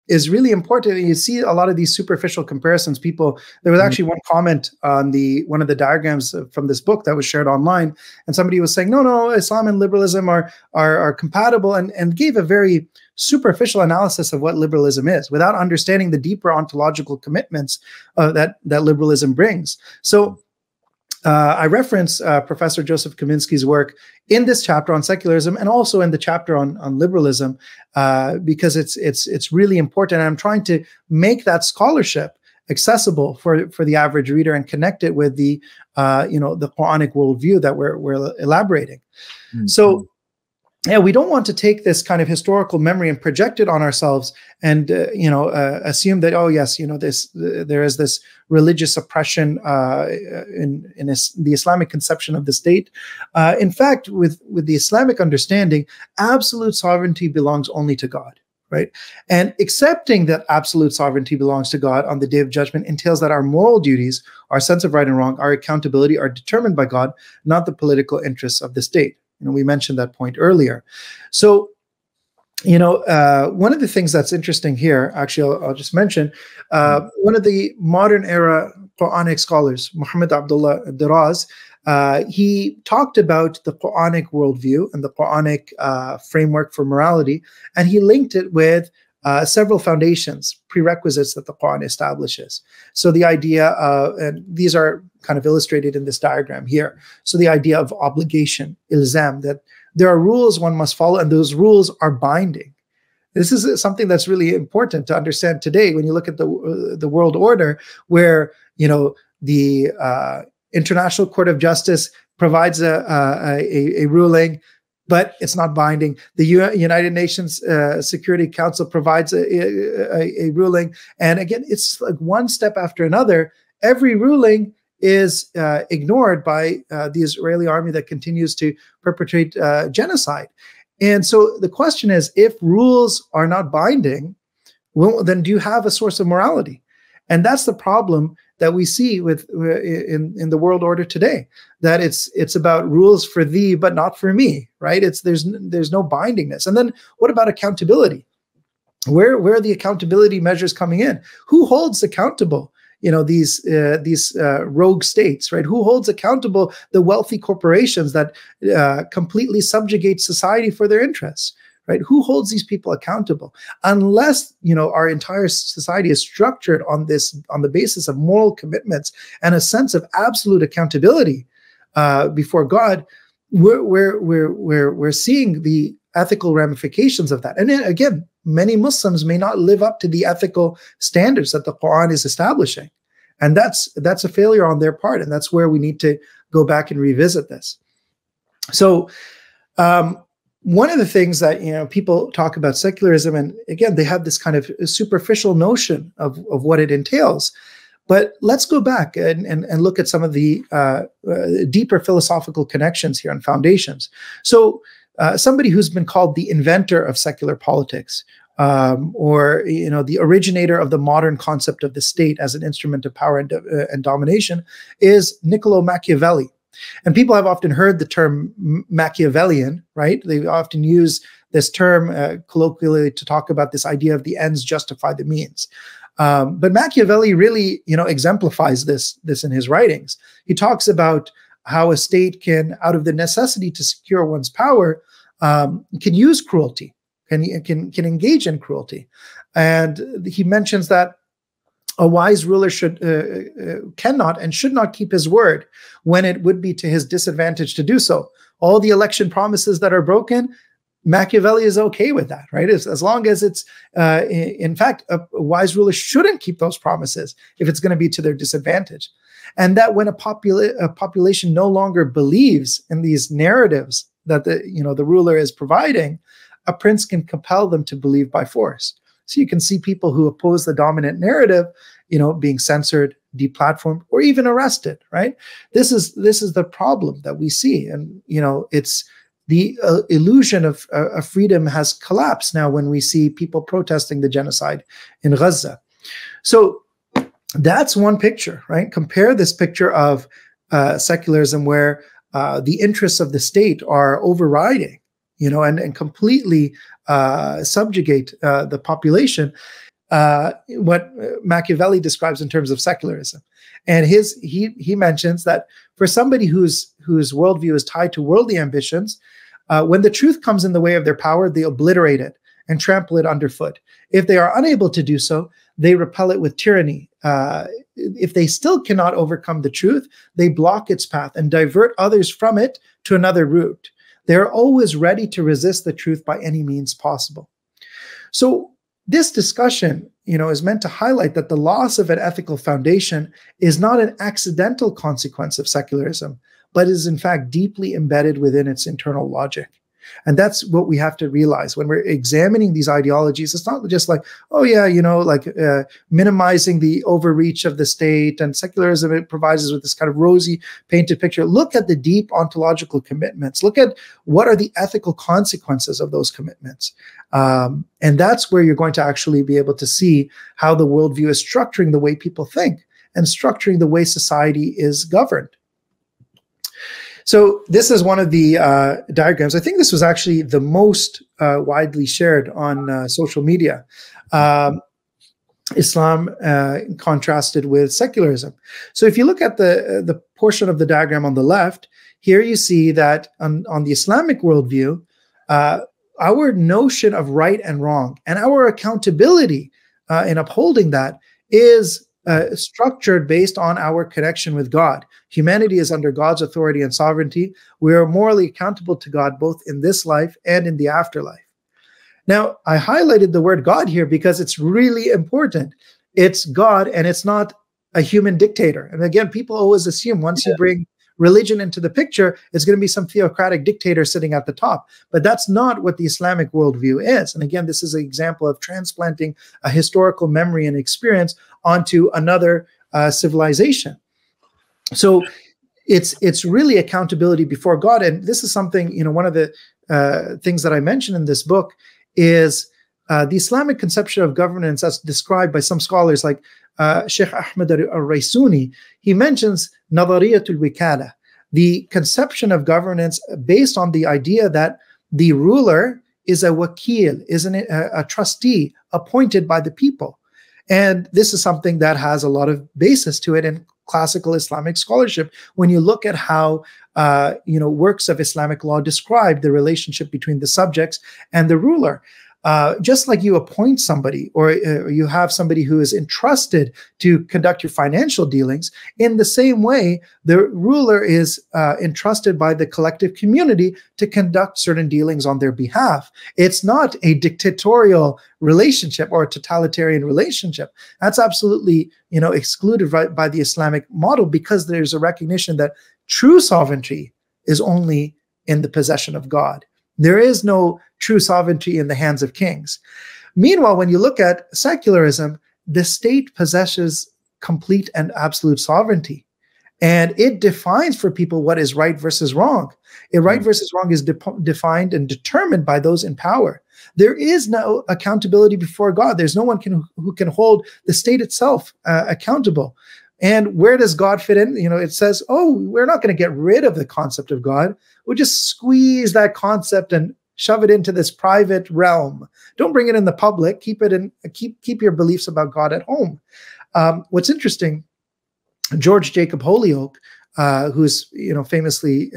is really important. And you see a lot of these superficial comparisons. There was actually one comment on one of the diagrams from this book that was shared online, and somebody was saying, no, Islam and liberalism are compatible, and gave a very superficial analysis of what liberalism is without understanding the deeper ontological commitments that liberalism brings. So I reference Professor Joseph Kaminsky's work in this chapter on secularism, and also in the chapter on liberalism, because it's really important. And I'm trying to make that scholarship accessible for the average reader and connect it with the the Quranic worldview that we're elaborating. So, yeah, we don't want to take this kind of historical memory and project it on ourselves, and assume that, oh yes, there is this religious oppression in the Islamic conception of the state. In fact, with the Islamic understanding, absolute sovereignty belongs only to God, right? And accepting that absolute sovereignty belongs to God on the Day of Judgment entails that our moral duties, our sense of right and wrong, our accountability are determined by God, not the political interests of the state. We mentioned that point earlier. So, one of the things that's interesting here, actually, I'll just mention, one of the modern era Quranic scholars, Muhammad Abdullah Daraz, he talked about the Quranic worldview and the Quranic framework for morality, and he linked it with several foundations, prerequisites that the Quran establishes. So the idea of, and these are kind of illustrated in this diagram here. So the idea of obligation, ilzam, that there are rules one must follow, and those rules are binding. This is something that's really important to understand today when you look at the world order, where the International Court of Justice provides a ruling, but it's not binding. The United Nations Security Council provides a ruling, and again, it's like one step after another. Every ruling is ignored by the Israeli army that continues to perpetrate genocide. And so the question is, if rules are not binding, well, then do you have a source of morality? And that's the problem that we see in the world order today, that it's about rules for thee but not for me, right? There's no bindingness. And then what about accountability? Where are the accountability measures coming in? Who holds accountable these rogue states, right? Who holds accountable the wealthy corporations that completely subjugate society for their interests, right? Who holds these people accountable? Unless our entire society is structured on the basis of moral commitments and a sense of absolute accountability before God, we're seeing the ethical ramifications of that. And then, again, many Muslims may not live up to the ethical standards that the Quran is establishing. And that's a failure on their part. And that's where we need to go back and revisit this. So one of the things that people talk about secularism, and again, they have this kind of superficial notion of what it entails. But let's go back and look at some of the deeper philosophical connections here and foundations. So somebody who's been called the inventor of secular politics, or the originator of the modern concept of the state as an instrument of power and domination, is Niccolo Machiavelli. And people have often heard the term Machiavellian, right? They often use this term colloquially to talk about this idea of the ends justify the means. But Machiavelli really, exemplifies this in his writings. He talks about how a state can, out of the necessity to secure one's power, can use cruelty, can engage in cruelty. And he mentions that a wise ruler cannot and should not keep his word when it would be to his disadvantage to do so. All the election promises that are broken, Machiavelli is okay with that, right? As long as it's, in fact, a wise ruler shouldn't keep those promises if it's going to be to their disadvantage. And that when a population no longer believes in these narratives that the ruler is providing, a prince can compel them to believe by force. So you can see people who oppose the dominant narrative, being censored, deplatformed, or even arrested, right? This is the problem that we see. And, it's the illusion of freedom has collapsed now when we see people protesting the genocide in Gaza. So that's one picture, right? Compare this picture of secularism where the interests of the state are overriding, and completely subjugate the population. what Machiavelli describes in terms of secularism. And he mentions that for somebody whose worldview is tied to worldly ambitions, when the truth comes in the way of their power, they obliterate it and trample it underfoot. If they are unable to do so, they repel it with tyranny. If they still cannot overcome the truth, they block its path and divert others from it to another route. They're always ready to resist the truth by any means possible. So this discussion, is meant to highlight that the loss of an ethical foundation is not an accidental consequence of secularism, but is in fact deeply embedded within its internal logic. And that's what we have to realize when we're examining these ideologies. It's not just like, oh yeah, minimizing the overreach of the state, and secularism, it provides us with this kind of rosy painted picture. Look at the deep ontological commitments. Look at what are the ethical consequences of those commitments. And that's where you're going to actually be able to see how the worldview is structuring the way people think and structuring the way society is governed. So this is one of the diagrams. I think this was actually the most widely shared on social media. Islam contrasted with secularism. So if you look at the portion of the diagram on the left, here you see that on the Islamic worldview, our notion of right and wrong and our accountability in upholding that is structured based on our connection with God. Humanity is under God's authority and sovereignty. We are morally accountable to God both in this life and in the afterlife. Now, I highlighted the word God here because it's really important. It's God, and it's not a human dictator. And again, people always assume once you bring religion into the picture, it's going to be some theocratic dictator sitting at the top. But that's not what the Islamic worldview is. And again, this is an example of transplanting a historical memory and experience onto another civilization. So it's really accountability before God. And this is something, one of the things that I mentioned in this book is the Islamic conception of governance as described by some scholars like Sheikh Ahmed al-Raisuni. He mentions Nadariyatul Wikala, the conception of governance based on the idea that the ruler is a wakil, is a trustee appointed by the people. And this is something that has a lot of basis to it in classical Islamic scholarship. When you look at how works of Islamic law describe the relationship between the subjects and the ruler, just like you appoint somebody or you have somebody who is entrusted to conduct your financial dealings, in the same way, the ruler is entrusted by the collective community to conduct certain dealings on their behalf. It's not a dictatorial relationship or a totalitarian relationship. That's absolutely, excluded by the Islamic model, because there's a recognition that true sovereignty is only in the possession of God. There is no true sovereignty in the hands of kings. Meanwhile, when you look at secularism, the state possesses complete and absolute sovereignty. And it defines for people what is right versus wrong. Right versus wrong is defined and determined by those in power. There is no accountability before God. There's no one who can hold the state itself accountable. And where does God fit in? It says, oh, we're not going to get rid of the concept of God. We'll just squeeze that concept and shove it into this private realm. Don't bring it in the public. Keep it in. Keep your beliefs about God at home. What's interesting, George Jacob Holyoake, who's famously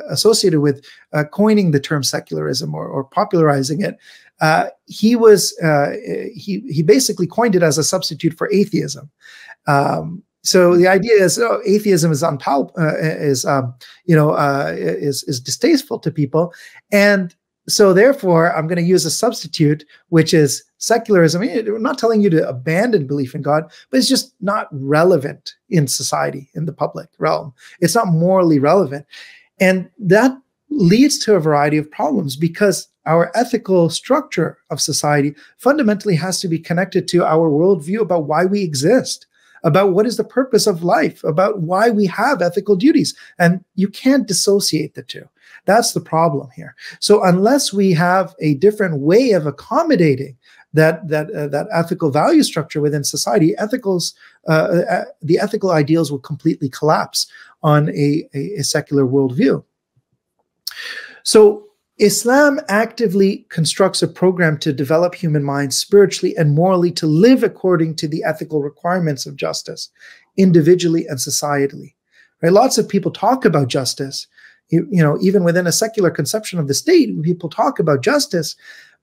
associated with coining the term secularism or popularizing it, he basically coined it as a substitute for atheism. So the idea is, atheism is is distasteful to people, and so therefore I'm going to use a substitute, which is secularism. We're not telling you to abandon belief in God, but it's just not relevant in society, in the public realm. It's not morally relevant, and that leads to a variety of problems, because our ethical structure of society fundamentally has to be connected to our worldview about why we exist, about what is the purpose of life, about why we have ethical duties. And you can't dissociate the two. That's the problem here. So unless we have a different way of accommodating that ethical value structure within society, the ethical ideals will completely collapse on a secular worldview. So Islam actively constructs a program to develop human minds spiritually and morally to live according to the ethical requirements of justice, individually and societally. Right? Lots of people talk about justice. Even within a secular conception of the state, people talk about justice.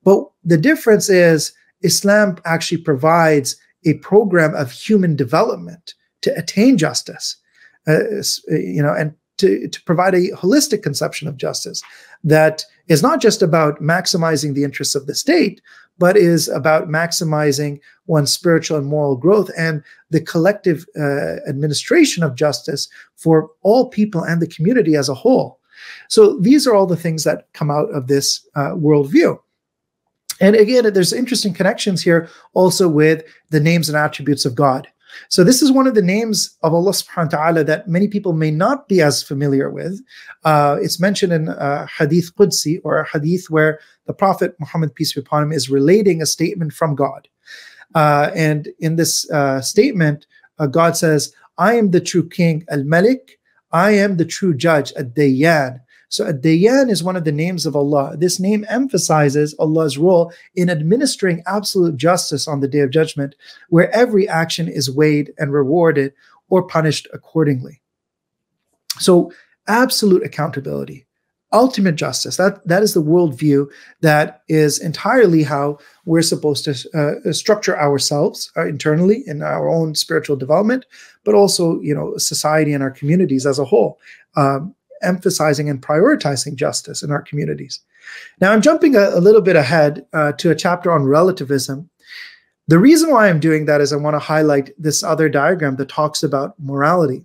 But the difference is Islam actually provides a program of human development to attain justice, and to provide a holistic conception of justice that is not just about maximizing the interests of the state, but is about maximizing one's spiritual and moral growth and the collective administration of justice for all people and the community as a whole. So these are all the things that come out of this worldview. And again, there's interesting connections here also with the names and attributes of God. So this is one of the names of Allah subhanahu wa ta'ala that many people may not be as familiar with. It's mentioned in Hadith Qudsi, or a hadith where the Prophet Muhammad, peace be upon him, is relating a statement from God. And in this statement, God says, I am the true king, Al-Malik. I am the true judge, Ad-Dayyan. So Ad-Dayyan is one of the names of Allah. This name emphasizes Allah's role in administering absolute justice on the Day of Judgment, where every action is weighed and rewarded or punished accordingly. So absolute accountability, ultimate justice, that is the worldview that is entirely how we're supposed to structure ourselves internally in our own spiritual development, but also, society and our communities as a whole. Emphasizing and prioritizing justice in our communities. Now, I'm jumping a little bit ahead to a chapter on relativism. The reason why I'm doing that is I want to highlight this other diagram that talks about morality.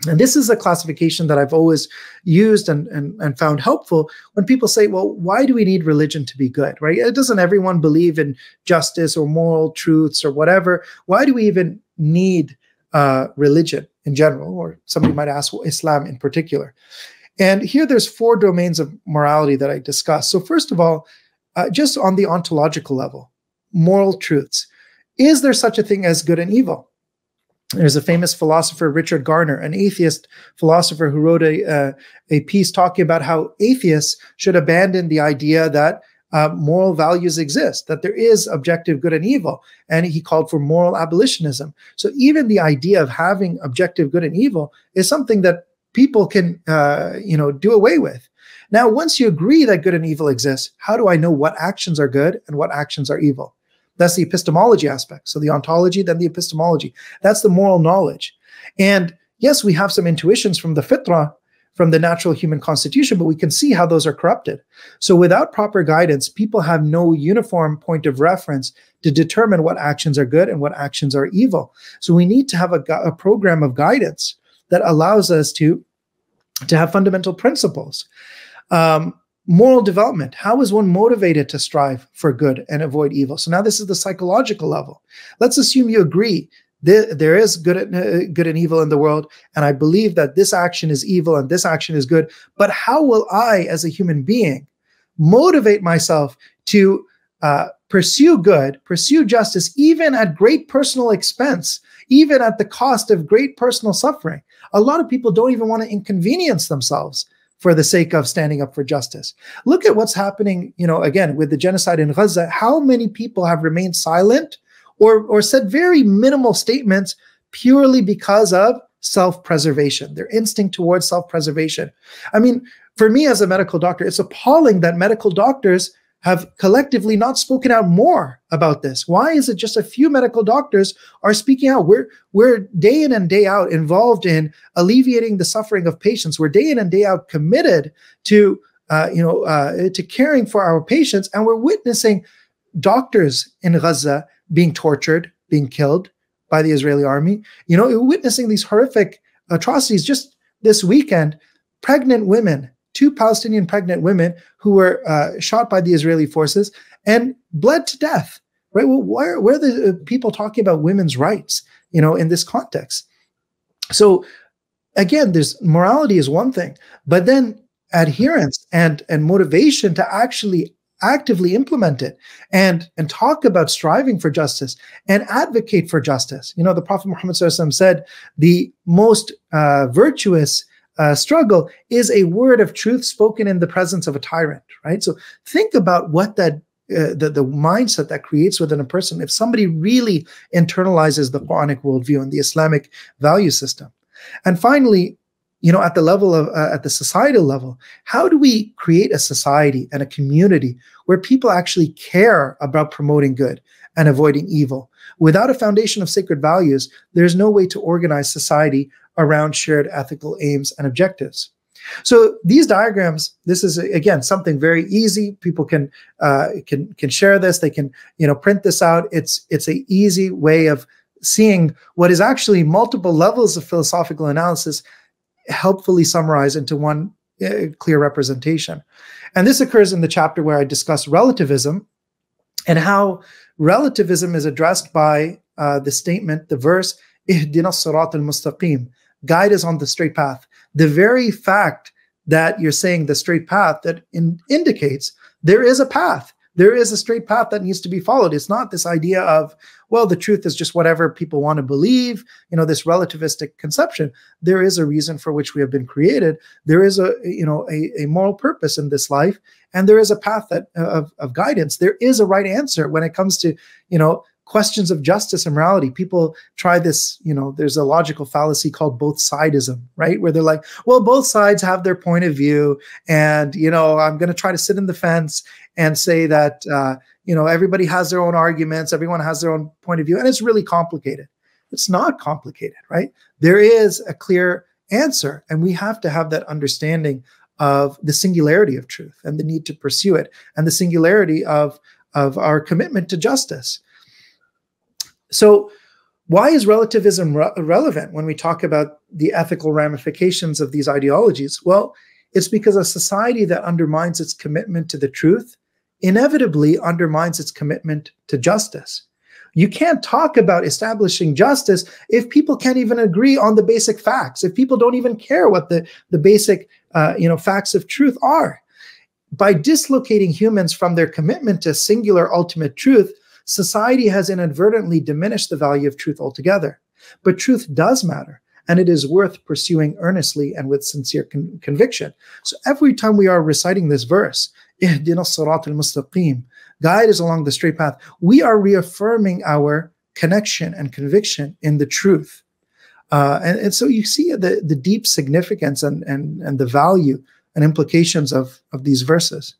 And this is a classification that I've always used and found helpful when people say, well, why do we need religion to be good, right? Doesn't everyone believe in justice or moral truths or whatever? Why do we even need religion in general? Or somebody might ask, well, Islam in particular. And here there's 4 domains of morality that I discuss. So first of all, just on the ontological level, moral truths. Is there such a thing as good and evil? There's a famous philosopher, Richard Garner, an atheist philosopher who wrote a piece talking about how atheists should abandon the idea that moral values exist, that there is objective good and evil. And he called for moral abolitionism. So even the idea of having objective good and evil is something that people can, do away with. Now, once you agree that good and evil exists, how do I know what actions are good and what actions are evil? That's the epistemology aspect. So the ontology, then the epistemology. That's the moral knowledge. And yes, we have some intuitions from the fitrah, from the natural human constitution, but we can see how those are corrupted. So without proper guidance, people have no uniform point of reference to determine what actions are good and what actions are evil. So we need to have a program of guidance that allows us to have fundamental principles. Moral development. How is one motivated to strive for good and avoid evil? So now this is the psychological level. Let's assume you agree there is good and evil in the world, and I believe that this action is evil and this action is good. But how will I, as a human being, motivate myself to pursue good, pursue justice, even at great personal expense, even at the cost of great personal suffering? A lot of people don't even want to inconvenience themselves for the sake of standing up for justice. Look at what's happening, again, with the genocide in Gaza. How many people have remained silent or said very minimal statements purely because of self-preservation, their instinct towards self-preservation? I mean, for me as a medical doctor, it's appalling that medical doctors have collectively not spoken out more about this. Why is it just a few medical doctors are speaking out? We're day in and day out involved in alleviating the suffering of patients. We're day in and day out committed to caring for our patients, and we're witnessing doctors in Gaza being tortured, being killed by the Israeli army. Witnessing these horrific atrocities. Just this weekend, pregnant women, 2 Palestinian pregnant women who were shot by the Israeli forces and bled to death, right? Well, where are the people talking about women's rights, in this context? So again, there's morality is one thing, but then adherence and motivation to actually actively implement it and talk about striving for justice and advocate for justice. The Prophet Muhammad SAW said the most virtuous struggle is a word of truth spoken in the presence of a tyrant, right? So think about what that the mindset that creates within a person if somebody really internalizes the Quranic worldview and the Islamic value system. And finally, at the level of at the societal level, how do we create a society and a community where people actually care about promoting good and avoiding evil? Without a foundation of sacred values, there's no way to organize society around shared ethical aims and objectives. So these diagrams, this is again something very easy. People can share this. They can print this out. It's an easy way of seeing what is actually multiple levels of philosophical analysis helpfully summarized into one clear representation. And this occurs in the chapter where I discuss relativism and how relativism is addressed by the statement, the verse, "Ihdina as-sirat al-mustaqim," guide us on the straight path. The very fact that you're saying the straight path, that indicates there is a path. There is a straight path that needs to be followed. It's not this idea of, well, the truth is just whatever people want to believe, this relativistic conception. There is a reason for which we have been created. There is a moral purpose in this life, and there is a path of guidance. There is a right answer when it comes to, questions of justice and morality. People try this, there's a logical fallacy called both sidism, right? Where they're like, well, both sides have their point of view. And, I'm going to try to sit in the fence and say that, everybody has their own arguments. Everyone has their own point of view. And it's really complicated. It's not complicated, right? There is a clear answer. And we have to have that understanding of the singularity of truth and the need to pursue it, and the singularity of our commitment to justice. So why is relativism relevant when we talk about the ethical ramifications of these ideologies? Well, it's because a society that undermines its commitment to the truth inevitably undermines its commitment to justice. You can't talk about establishing justice if people can't even agree on the basic facts, if people don't even care what the basic facts of truth are. By dislocating humans from their commitment to singular ultimate truth, society has inadvertently diminished the value of truth altogether. But truth does matter, and it is worth pursuing earnestly and with sincere conviction. So every time we are reciting this verse, "Ihdina as-sirat al-mustaqim," guide us along the straight path, we are reaffirming our connection and conviction in the truth. And so you see the deep significance and the value and implications of these verses.